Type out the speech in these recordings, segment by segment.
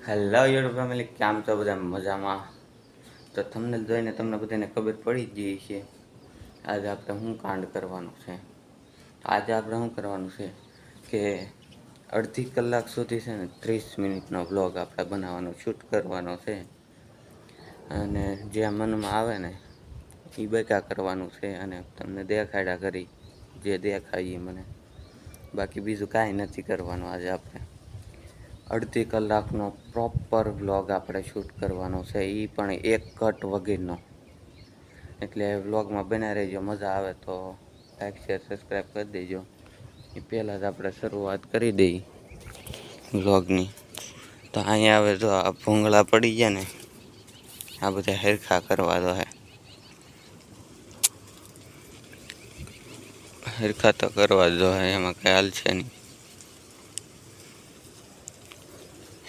Hello YouTube family, કેમ છો બધા મજામાં? તો તમને જોઈને તમને બધાને ખબર પડી જ ગઈ છે આજે આપણે શું કાંડ કરવાનું છે. આજે આપણે શું કરવાનું છે કે અડધી કલાક સુધી છે ને 30 મિનિટનો વ્લોગ આપણે બનાવવાનો શૂટ કરવાનો છે. અને જે મનમાં આવે ને એ બકા કરવાનું છે અને તમને દેખાડ્યા કરી જે દેખાય મને. બાકી બીજું કાંઈ નથી કરવાનું. આજે આપણે અડધી કલાકનો પ્રોપર વ્લોગ આપણે શૂટ કરવાનો છે, એ પણ એક કટ વગરનો. એટલે વ્લોગમાં બનાવી રહેજો, મજા આવે તો લાઈક શેર સબસ્ક્રાઈબ કરી દેજો. એ પહેલાં જ આપણે શરૂઆત કરી દઈએ વ્લોગની. તો અહીંયા હવે જો આ ભૂંગળા પડી ગયા ને, આ બધા હરખા કરવા દો હે. હરખા તો કરવા દો હે, એમાં કંઈ હાલ છે નહીં.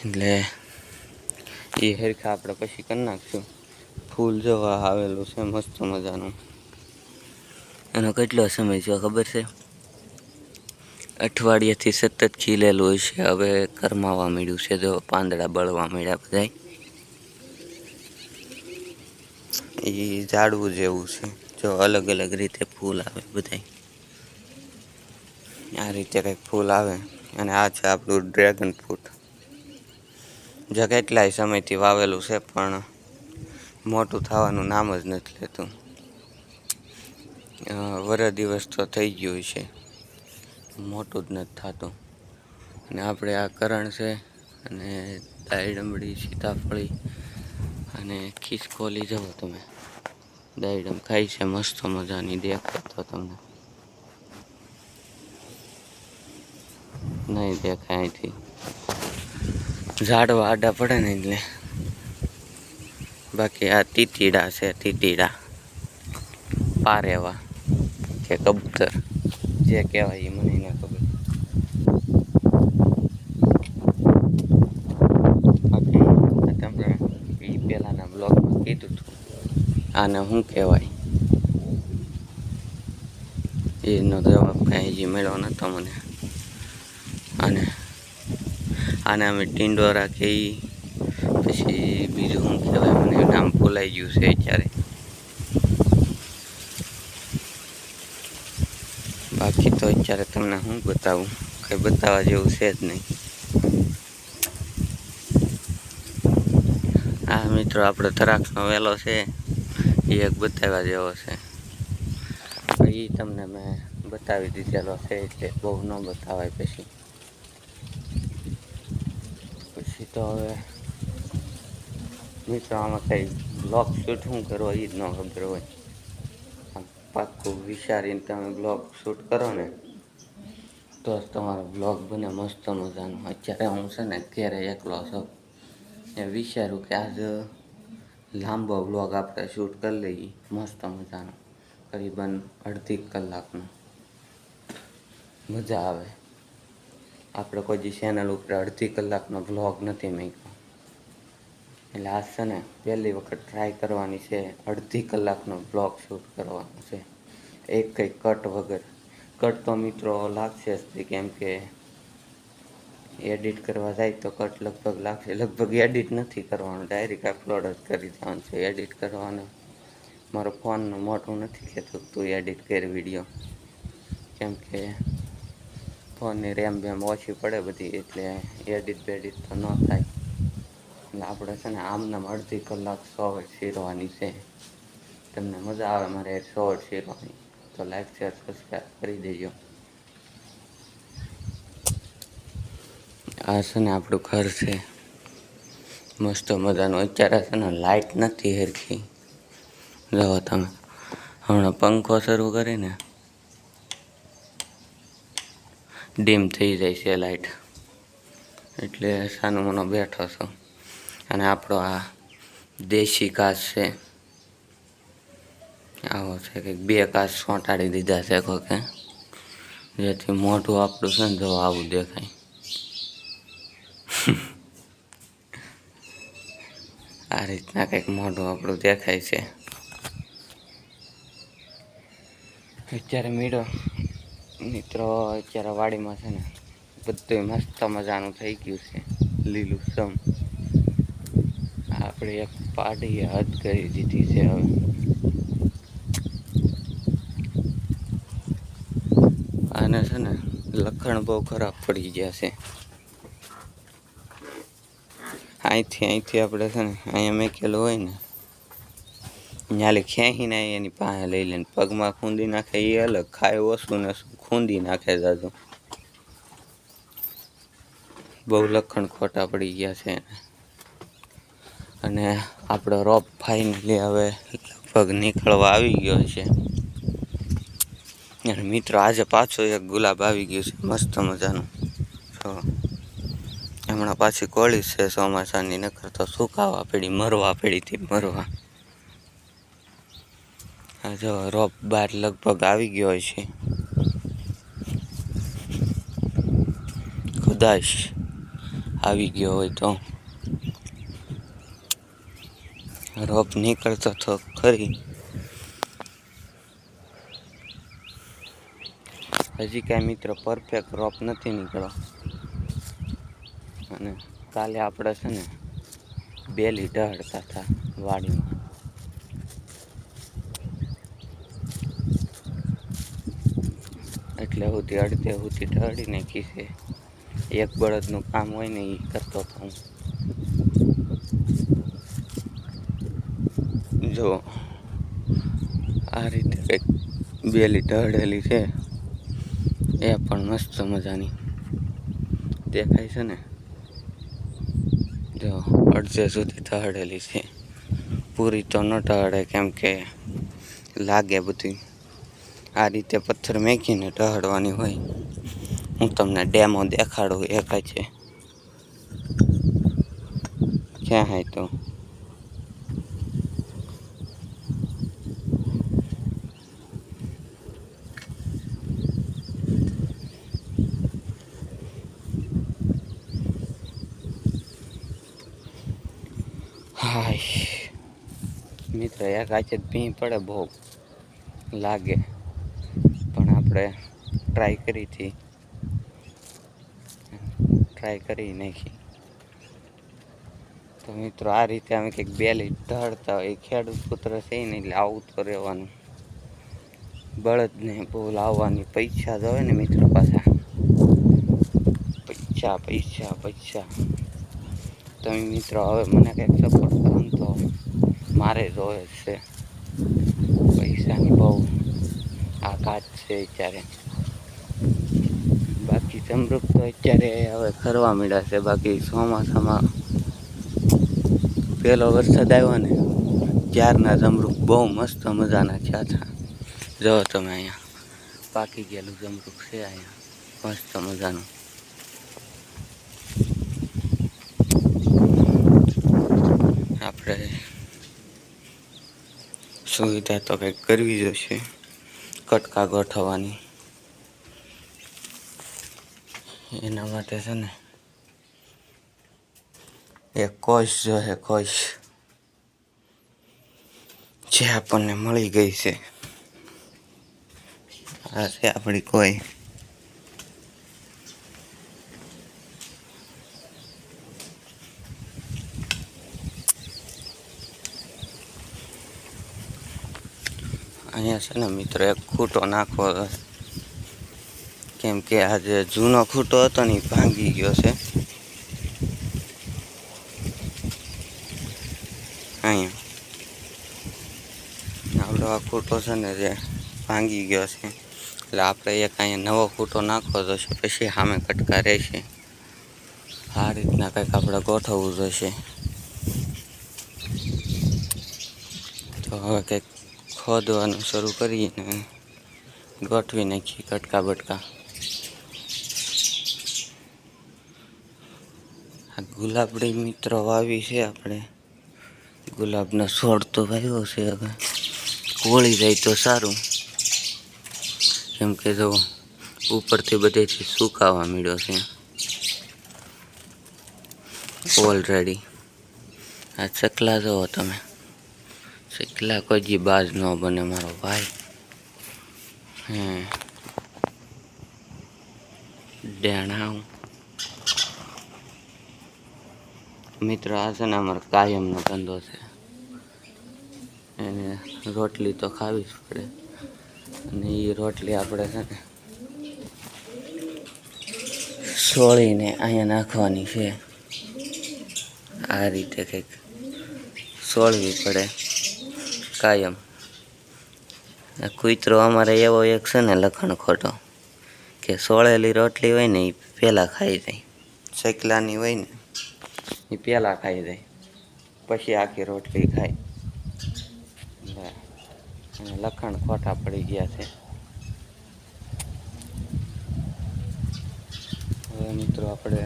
એટલે એ હરખા આપણે પછી કરી નાખશું. ફૂલ જોવા આવેલું છે મસ્ત મજાનું. એનો કેટલો સમય છે ખબર છે? અઠવાડિયાથી સતત ખીલેલું હોય છે. હવે કરમાવા મળ્યું છે, જો પાંદડા બળવા મળ્યા બધા. એ ઝાડવું જેવું છે, જો અલગ અલગ રીતે ફૂલ આવે બધા. આ રીતે કંઈક ફૂલ આવે. અને આ છે આપણું ડ્રેગન ફ્રૂટ. જે કેટલાય સમયથી વાવેલું છે પણ મોટું થવાનું નામ જ નથી લેતું. દિવસ તો થઈ ગયું છે, મોટું જ નથી થતું. અને આપણે આ કરણ છે અને દાયડમડી, સીતાફળી અને ખિસકોલી જવો તમે. દાયડમ ખાઈ છે મસ્ત મજાની, દેખાતો તમને નહીં દેખાય અહીંથી. ઝાડવા આડા પડે ને એટલે. બાકી આ તીતીડા છે, તીતીડા પારેવા કે કબૂતર જે કહેવાય એ મને ન ખબર. બાકી તમે એ પહેલાંના બ્લોગમાં કીધું હતું આને શું કહેવાય, એનો જવાબ કાંઈ હજી મળ્યો નહોતો મને. આને અમે ટીંડોરા કહીએ, પછી બીજું શું કહેવાય મને નામ ભૂલાઈ ગયું છે અત્યારે. બાકી તો અત્યારે તમને શું બતાવું, કંઈ બતાવવા જેવું છે જ નહીં. આ મિત્રો આપણો દ્રાક્ષનો વેલો છે, એ એક બતાવવા જેવો છે. એ તમને મેં બતાવી દીધેલો છે એટલે બહુ ન બતાવાય. પછી તો હવે મિત્રો આમાં કંઈ બ્લોગ શૂટ શું કરો એ જ ન ખબર હોય. પાક્કું વિચારીને તમે બ્લોગ શૂટ કરો ને તો જ તમારો બ્લોગ બને મસ્ત મજાનો. અત્યારે હું છે ને ઘેરે એકલો છું, એ વિચાર્યું કે આજ લાંબો બ્લોગ આપણે શૂટ કરી લઈએ મસ્ત મજાનો, કરીબન અડધી કલાકનો. મજા આવે. આપણે કોઈ જી ચેનલ ઉપર અડધી કલાકનો બ્લોગ નથી મૂક્યો. એટલે આજ છે ને પહેલી વખત ટ્રાય કરવાની છે, અડધી કલાકનો બ્લોગ શૂટ કરવાનો છે, એક કંઈ કટ વગર. કટ તો મિત્રો લાગશે જ, કેમ કે એડિટ કરવા જાય તો કટ લગભગ લાગશે. લગભગ એડિટ નથી કરવાનું, ડાયરેક્ટ અપલોડ જ કરી દેવાનું છે. એડિટ કરવાનું મારો ફોનનું મોટું નથી કહેતું તું એડિટ કરી વિડીયો, કેમ કે ફોનની રેમ બેમ ઓછી પડે બધી, એટલે એડિટ બેડિટ તો ન થાય. એટલે આપણે છે ને આમનામ અડધી કલાક શોર્ટ શીરવાની છે. તમને મજા આવે મારે શોર્ટ શીરવાની તો લાઈક શેર સબસ્ક્રાઈબ કરી દેજો. આ છે ને આપણું ઘર છે મસ્ત મજાનું. અત્યારે છે ને લાઇટ નથી હરખી, જુઓ તમે. હમણાં પંખો શરૂ કરીને ડીમ થઈ જાય છે લાઇટ, એટલે સાનો મનો બેઠો છો. અને આપણો આ દેશી કાચ છે, આવો છે કે બે કાચ સોંટાડી દીધા છે કોકે, જેથી મોઢું આપણું છે ને જો આવું દેખાય. આ રીતના કંઈક મોઢું આપણું દેખાય છે. અત્યારે મિત્રો અત્યારે વાડીમાં છે ને બધું મસ્ત મજાનું થઈ ગયું છે, લીલું સમ. આપણે એક પાડીએ હદ કરી દીધી છે. હવે આને છે ને લખણ બહુ ખરાબ પડી ગયા છે. અહીંથી આપણે છે ને અહીંયા મેકેલું હોય ને ન્યાલે ખેંચીને એની પાસે લઈ લઈને પગમાં ખૂંદી નાખે એ અલગ, ખાય ઓછું ને ખૂંદી નાખે જાજુ. બહુ લખણ ખોટા પડી ગયા છે. અને આપણો રોપ ફાઇનલી હવે લગભગ નીકળવા આવી ગયો છે. અને મિત્રો આજે પાછું એક ગુલાબ આવી ગયું છે મસ્ત મજાનું. તો હમણાં પાછી કોળી છે ચોમાસાની, નકર તો સુકાવા પડી, મરવા પડી હતી મરવા. આ જો રોપ બાર લગભગ આવી ગયો છે. કદાચ આવી ગયો હોય તો રોપ નીકળતો તો ખરી. હજી કાંઈ મિત્રો પરફેક્ટ રોપ નથી નીકળ્યો. અને કાલે આપણે છે ને બેલી ઢળતા હતા વાડીમાં. એટલે સુધી અડધે સુધી ઢળી નાખી છે. એક બળદનું કામ હોય ને એ કરતો હતો હું. જો આ રીતે કંઈક બેલી ઢળેલી છે. એ પણ મસ્ત મજાની દેખાય છે ને. જો અડધે સુધી ઢળેલી છે. પૂરી તો ન ઢળે કેમ કે લાગે બધી. આ રીતે પથ્થર મેકીને ઢળવાની હોય. હું તમને ડેમો દેખાડું એક છે. ક્યાં hay તો હાય મિત્ર એક આચે ભીં પડે બહુ લાગે, પણ આપણે ટ્રાય કરી નાખી. તો મિત્રો આ રીતે અમે કંઈક બેલી ઢળતા હોય. ખેડૂત પુત્ર છે ને એટલે આવું તો રહેવાનું. બળદને બહુ લાવવાની પૈસા જ હોય ને મિત્રો પાછા. પૈસા તમે મિત્રો હવે મને કંઈક સપોર્ટ કરો ને તો મારે જોવે છે. પૈસાની બહુ આઘાત છે અત્યારે. બાકી સમૃદ્ધ તો અત્યારે હવે ખરવા મળ્યા છે. બાકી ચોમાસામાં પહેલો વરસાદ આવ્યો ને ત્યારના જમરૂખ બહુ મસ્ત મજાના થયા હતા. જો તમે અહીંયા પાકી ગયેલું જમરૂખ છે અહીંયા મસ્ત મજાનું. આપણે સુવિધા તો કંઈક કરવી જોઈશે કટકા ગોઠવવાની. એના માટે છે ને એક કોશ જોઈએ, કોશ જે આપણને મળી ગઈ છે. આ છે આપણી કોઈ. અહીંયા છે ને મિત્રો એક ખૂટો નાખવો, કેમ કે આ જે જૂનો ખૂટો હતો ને એ ભાંગી ગયો છે. અહીંયા આપણો આ ખૂટો છે ને જે ભાંગી ગયો છે, એટલે આપણે એક અહીંયા નવો ખૂટો નાખવો જોશે. પછી સામે કટકા રહેશે. આ રીતના કંઈક આપણે ગોઠવવું જોઈશે. તો હવે કંઈક ખોદવાનું શરૂ કરીને ગોઠવી નાખીએ કટકા બટકા. આ ગુલાબડી મિત્રો વાવી છે આપણે. ગુલાબનો છોડ તો વાવ્યો છે. હવે કોળી જાય તો સારું, કેમ કે જો ઉપરથી બધેથી સુકાવા મળ્યો છે ઓલરેડી. આ ચકલા જુઓ તમે, ચકલા કોઈ જી બાજ ન બને મારો ભાઈ. ડેણા મિત્ર આ છે ને અમારો કાયમનો ધંધો છે. એને રોટલી તો ખાવી જ પડે અને એ રોટલી આપણે છે ને સોળીને અહીંયા નાખવાની છે. આ રીતે કંઈક સોળવી પડે કાયમ. કૂતરો અમારે એવો એક છે ને લખણ ખોટો કે સોળેલી રોટલી હોય ને એ પહેલાં ખાઈ જાય. શેકલાની હોય ને એ પહેલાં ખાઈ જાય પછી આખી રોટલી ખાય. અને લખણ ખોટા પડી ગયા છે. હવે મિત્રો આપણે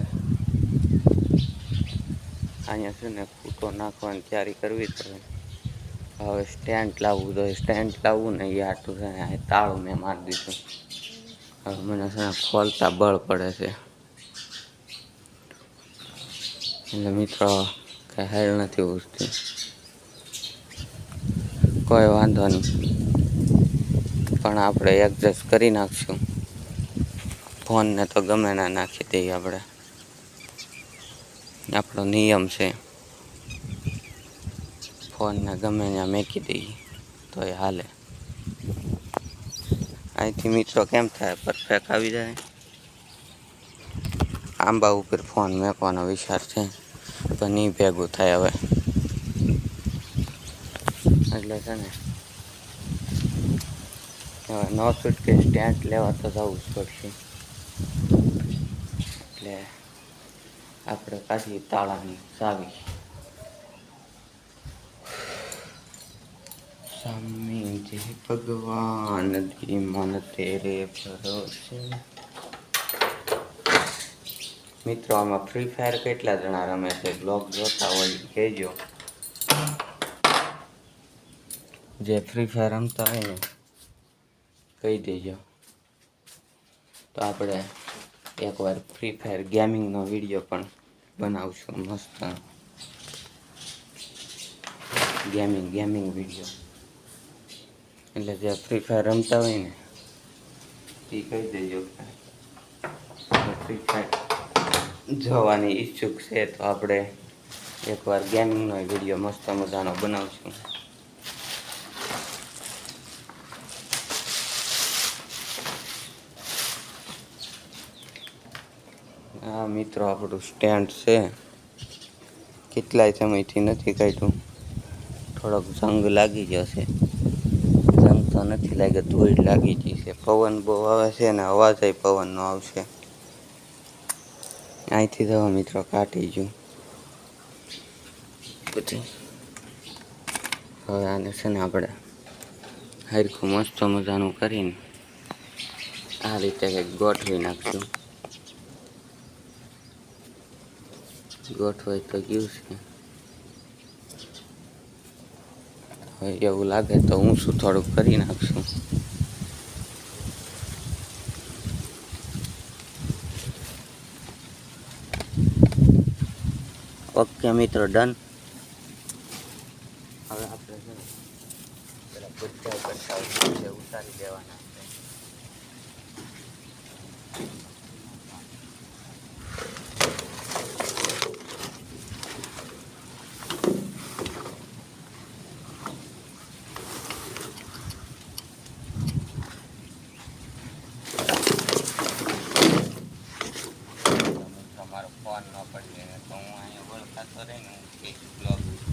અહીંયા છે ને ફૂટો નાખવાની તૈયારી કરવી પડે. હવે સ્ટેન્ડ લાવવું જોઈએ. સ્ટેન્ડ લાવવું ને એ આટલું છે ને તાળું મેં મારી દીધું. હવે મને છે ને ખોલતા બળ પડે છે એટલે મિત્રો કંઈ હેલ નથી ઉઠતી. કોઈ વાંધો નહીં, પણ આપણે એડજસ્ટ કરી નાખશું. ફોનને તો ગમે ના નાખી દઈએ આપણે, આપણો નિયમ છે. ફોનને ગમે ત્યાં મેકી દઈએ તો એ હાલે. અહીંથી મિત્રો કેમ થાય પરફેક્ટ આવી જાય. આંબા ઉપર ફોન મેકવાનો વિચાર છે પણ નહીં ભેગું થાય હવે. એટલે છે ને હવે નો છૂટકે સ્ટેન્ડ લેવા તો જવું જ પડશે. એટલે આપણે કાઢી તાળાની ચાવી. સ્વામી જય ભગવાન દી મન તેરે ભરોસે. મિત્રો આમાં ફ્રી ફાયર કેટલા જણા રમે છે? બ્લોગ જોતા હોય કહેજો. જે ફ્રી ફાયર રમતા હોય ને કહી દેજો, તો આપણે એકવાર ફ્રી ફાયર ગેમિંગનો વિડીયો પણ બનાવશું. મસ્ત ગેમિંગ વિડીયો. એટલે જે ફ્રી ફાયર રમતા હોય ને એ કહી દેજો ફ્રી ફાયર જોવાની ઈચ્છુક છે તો આપણે એકવાર ગેમિંગનો વિડીયો મસ્ત મજાનો બનાવશું. હા મિત્રો આપણું સ્ટેન્ડ છે, કેટલાય સમયથી નથી કાઢ્યું. થોડોક જંગ લાગી જશે. જંગ તો નથી લાગે, ધૂળ લાગી ગઈ છે. પવન બહુ આવે છે ને અવાજ પવનનો આવશે. અહીંથી તો મિત્રો કાઢી ગયું. પછી હવે આને છે ને આપણે હરખું મસ્ત મજાનું કરીને આ રીતે કંઈક ગોઠવી નાખશું. ગોઠવાય તો ગયું છે. હવે એવું લાગે તો ઊંચું થોડુંક કરી નાખશું. ઓકે મિત્રો, ડન. હવે આપણે છે પેલા બધા ઉતારી દેવાના. તમારો ફોન ન પડી જાય તો હું અહીંયા વળખાતો રહીને હું કંઈક બ્લોગ જાય.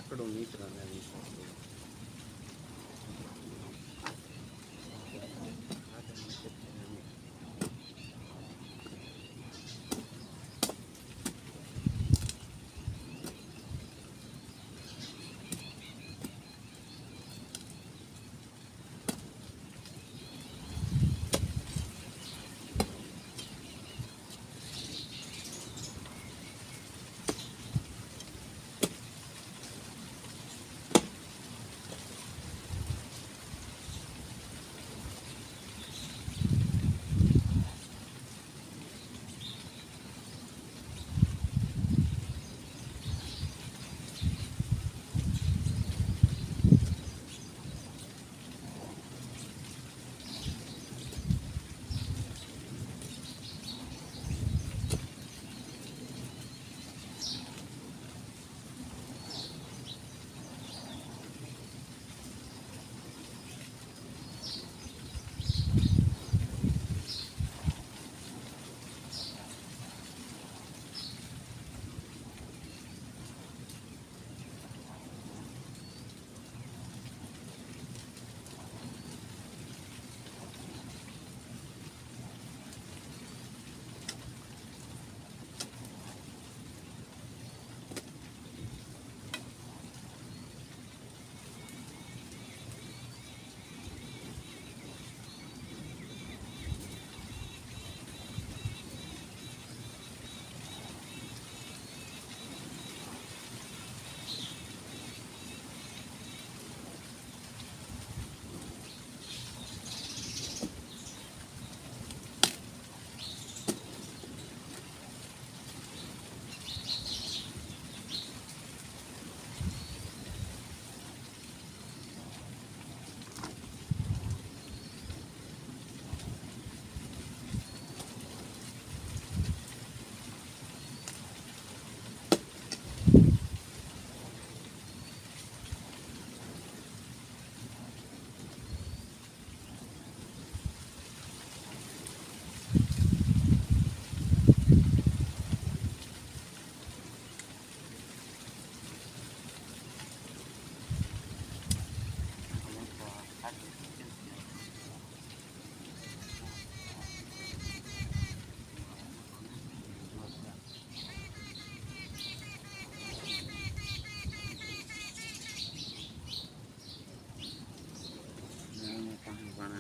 લાકડું મિત્ર નથી.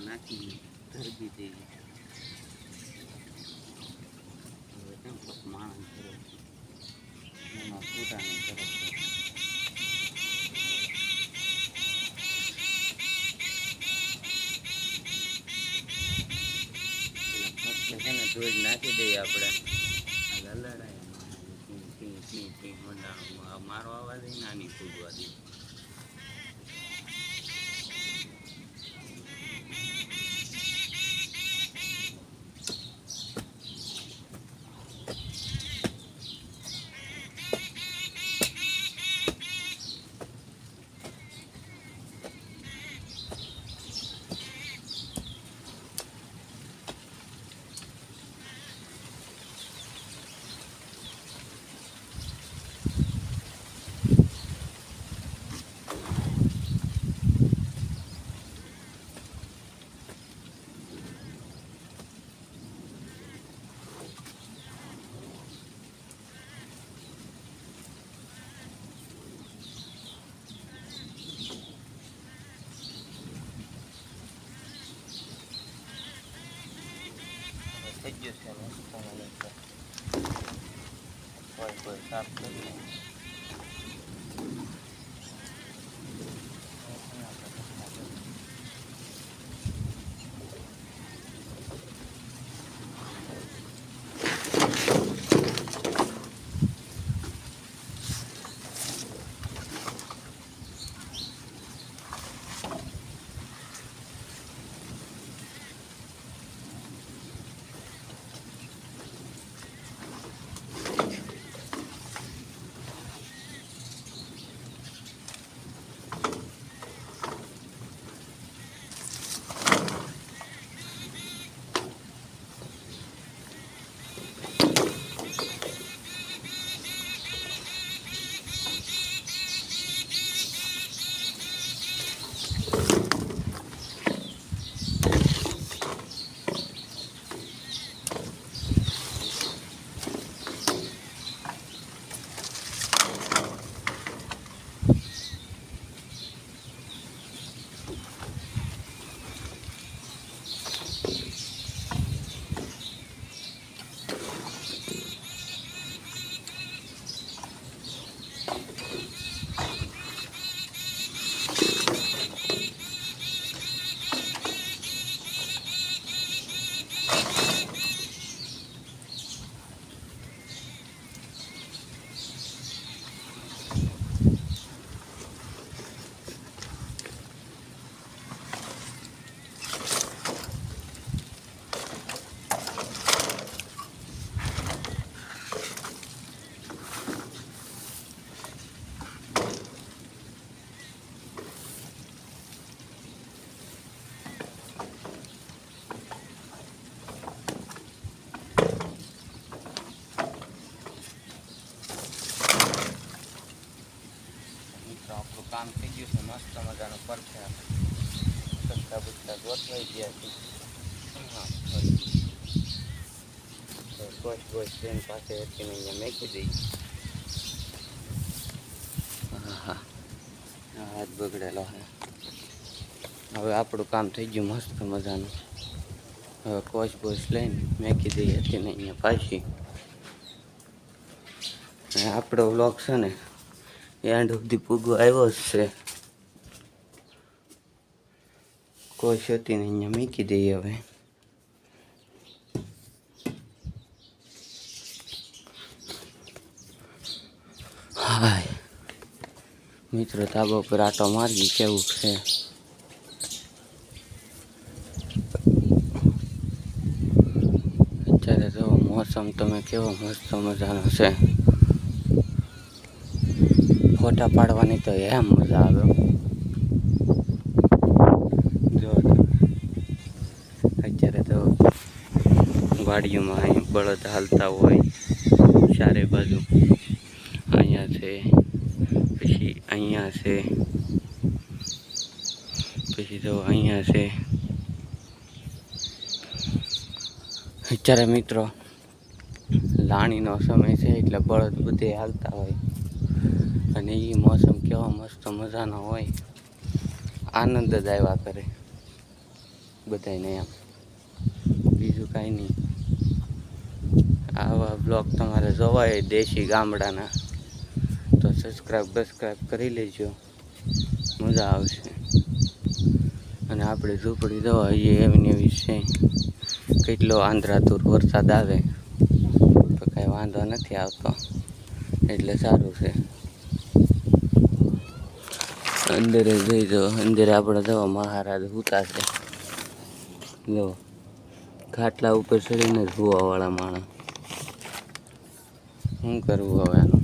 નાખી ધરબી દઈ હવે કેમ માણસ કરે એમાં ફૂટાને કરે છે ને ધોઈ નાખી દઈએ આપણે લલડાય મારો અવાજ નાની કૂદવા દે થઈ ગયું છે કોઈ સાફ કરી કામ થઈ ગયું છે મસ્ત મજાનું પરફેક્ટ. સસ્તા બસ્તા ગોઠવાઈ ગયા છે. હા બસ ટ્રેન પાસે હતી ને અહીંયા મેકી દઈ. હા હા હાથ બગડેલો હે. હવે આપણું કામ થઈ ગયું મસ્ત મજાનું. હવે કોચ બોચ લઈને મેકી દઈ હતી ને અહીંયા પાછી. અને આપણો વ્લોગ છે ને એન્ડ સુધી પૂગો આવ્યો જ છે. કોચ હતી ને અહીંયા મૂકી દઈએ હવે. હાય મિત્રો ધાબા પર આટો મારી કેવું છે. અત્યારે તો મોસમ તમે કેવો મસ્ત મજાનો છે. ફોટા પાડવાની તો એમ મજા આવે. જો અત્યારે તો વાડીઓમાં અહીં બળદ હાલતા હોય ચારે બાજુ. અહીંયા છે પછી અહીંયા છે પછી તો અહીંયા છે. અત્યારે મિત્રો લાણીનો સમય છે એટલે બળદ બધે હાલતા હોય અને એ મોસમ કેવો મસ્ત મજાનો હોય. આનંદ જ આવ્યા કરે બધાને એમ, બીજું કાંઈ નહીં. આવા બ્લોગ તમારે જોવાય દેશી ગામડાના તો સબસ્ક્રાઈબ કરી લેજો, મજા આવશે. અને આપણે ઝૂંપડી જોવા એવી એવી છે. કેટલો આંધ્રાતુર વરસાદ આવે તો કાંઈ વાંધો નથી આવતો એટલે સારું છે. અંદરે જઈ જો, અંદરે આપણે જવા મહારાજ સૂતા છે. જો ખાટલા ઉપર ચડીને સુવાવાળા માણસ. શું કરવું હવે આનું?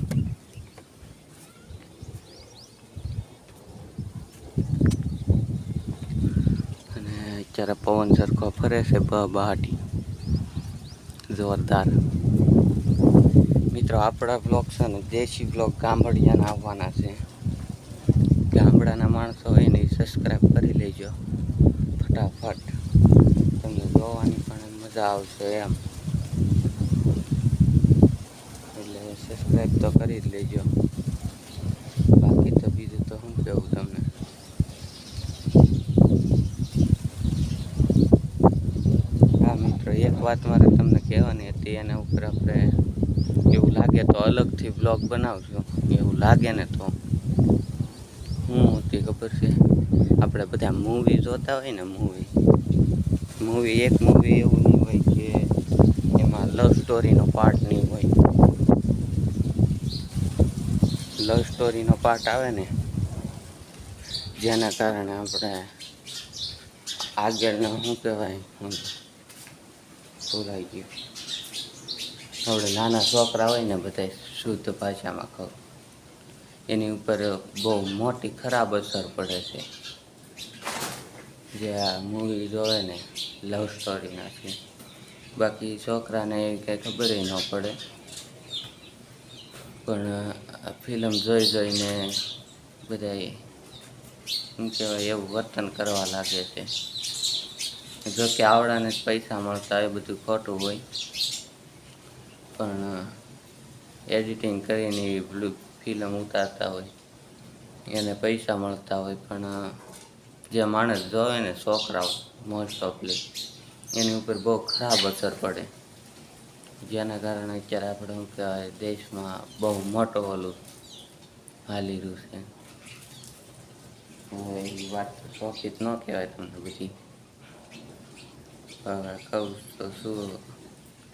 અને અત્યારે પવન સરખો ફરે છે બહાટી જોરદાર. મિત્રો આપણા બ્લોગ છે ને દેશી બ્લોગ ગામડિયાના આવવાના છે. ગામડાના માણસો હોય ને એ સબસ્ક્રાઈબ કરી લેજો ફટાફટ, તમને જોવાની પણ મજા આવશે એમ. એટલે સબસ્ક્રાઈબ તો કરી જ લેજો. બાકી તો બીજું તો શું કહેવું તમને. હા મિત્રો એક વાત મારે તમને કહેવાની હતી, એના ઉપર આપણે એવું લાગે તો અલગથી બ્લોગ બનાવજો. એવું લાગે ને તો શું હતી ખબર છે, આપણે બધા મૂવી જોતા હોય ને મૂવી એક મૂવી એવું નહીં હોય કે એમાં લવ સ્ટોરીનો પાર્ટ નહીં હોય. લવ સ્ટોરીનો પાર્ટ આવે ને જેના કારણે આપણે આગળના શું કહેવાય ભૂલાઈ ગયું. આપણે નાના છોકરા હોય ને બધા શુદ્ધ ભાષામાં કહું, એની ઉપર બહુ મોટી ખરાબ અસર પડે છે. જે આ મૂવી જોવે ને લવ સ્ટોરીના છે. બાકી છોકરાને એવી કંઈ ખબર ન પડે, પણ આ ફિલ્મ જોઈને બધા શું કહેવાય એવું વર્તન કરવા લાગે છે. જો કે આવડાને જ પૈસા મળતા એ બધું ખોટું હોય, પણ એડિટિંગ કરીને એવી ફિલ્મ ઉતારતા હોય એને પૈસા મળતા હોય. પણ જે માણસ જોવે ને છોકરાઓ મોસ્ટ ઓફલી એની ઉપર બહુ ખરાબ અસર પડે. જેના કારણે અત્યારે આપણે શું કહેવાય દેશમાં બહુ મોટો ઓલું હાલી રહ્યું છે. હવે એ વાત તો શોખિત ન કહેવાય તમને બધી, હવે કહું તો શું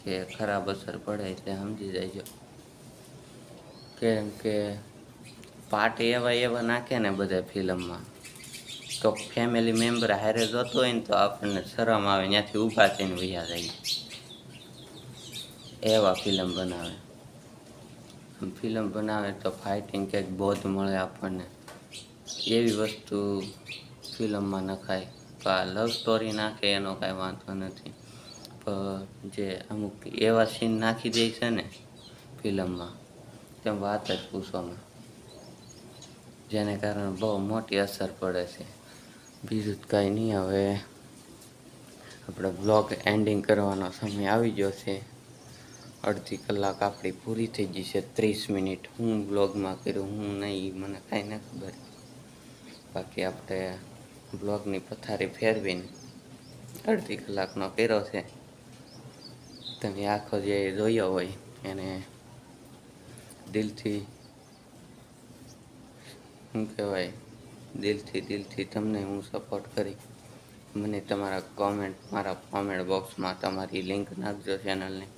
કે ખરાબ અસર પડે એટલે સમજી જાય. કેમ કે પાર્ટ એવા નાખે ને બધા ફિલ્મમાં તો ફેમિલી મેમ્બર હારે જોતો હોય ને તો આપણને શરમ આવે, ત્યાંથી ઊભા થઈને વયા જાય. એવા ફિલ્મ બનાવે તો ફાઇટિંગ કંઈક બોધ મળે આપણને, એવી વસ્તુ ફિલ્મમાં નખાય. તો આ લવ સ્ટોરી નાખે એનો કાંઈ વાંધો નથી, પણ જે અમુક એવા સીન નાખી દે છે ને ફિલ્મમાં તેમ વાત જ પૂછવામાં. જેને કારણે બહુ મોટી અસર પડે છે. બીજું જ કાંઈ નહીં. હવે આપણે બ્લોગ એન્ડિંગ કરવાનો સમય આવી ગયો છે. અડધી કલાક આપણી પૂરી થઈ ગઈ છે. 30 મિનિટ હું બ્લોગમાં કર્યું હું નહીં મને કાંઈ ન ખબર. બાકી આપણે બ્લોગની પથારી ફેરવીને અડધી કલાકનો કર્યો છે. તમે આખો જે જોયો હોય એને દિલથી શું કહેવાય, દિલથી તમને હું સપોર્ટ કરી. મને તમારા મારા કોમેન્ટ બોક્સમાં તમારી લિંક નાખજો ચેનલની.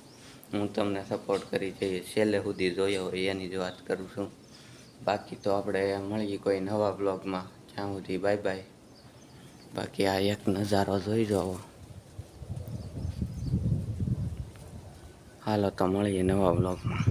હું તમને સપોર્ટ કરી જે છેલ્લે સુધી જોયો હોય એની જ વાત કરું છું. બાકી તો આપણે મળીએ કોઈ નવા બ્લોગમાં. ત્યાં સુધી બાય બાય. બાકી આ એક નજારો જોઈ જાઓ. હાલો તો મળીએ નવા બ્લોગમાં.